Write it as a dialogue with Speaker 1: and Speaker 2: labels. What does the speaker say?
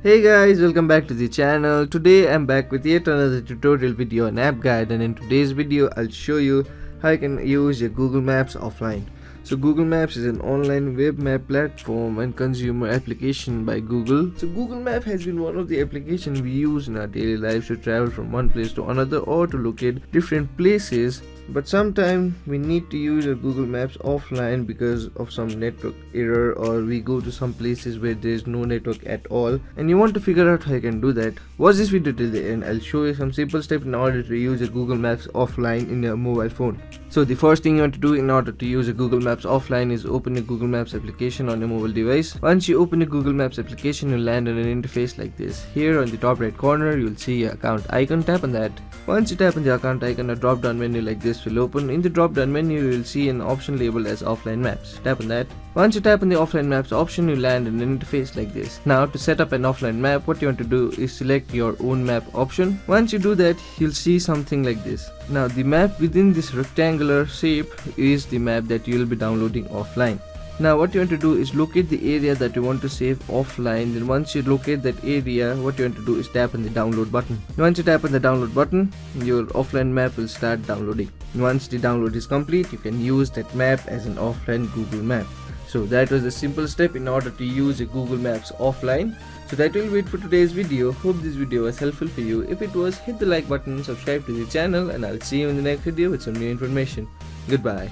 Speaker 1: Hey guys, welcome back to the channel. Today I'm back with yet another tutorial video on app guide, and in today's video I'll show you how you can use your Google Maps offline. So Google Maps is an online web map platform and consumer application by Google. So Google Map has been one of the applications we use in our daily lives to travel from one place to another or to locate different places. But sometimes we need to use our Google Maps offline because of some network error, or we go to some places where there is no network at all and you want to figure out how you can do that. Watch this video till the end. I'll show you some simple steps in order to use a Google Maps offline in your mobile phone. So the first thing you want to do in order to use a Google Maps offline is open your Google Maps application on your mobile device. Once you open the Google Maps application, you'll land on an interface like this. Here on the top right corner, you'll see your account icon. Tap on that. Once you tap on the account icon, a drop down menu like this will open. In the drop down menu, you will see an option labeled as offline maps. Tap on that. Once you tap on the offline maps option, you land in an interface like this. Now to set up an offline map, what you want to do is select your own map option. Once you do that, you'll see something like this. Now the map within this rectangular shape is the map that you'll be downloading offline. Now what you want to do is locate the area that you want to save offline. Then once you locate that area, what you want to do is tap on the download button. Once you tap on the download button, your offline map will start downloading. Once the download is complete, you can use that map as an offline Google map. So that was a simple step in order to use a Google Maps offline. So that will be it for today's video. Hope this video was helpful for you. If it was, hit the like button, subscribe to the channel, and I'll see you in the next video with some new information. Goodbye.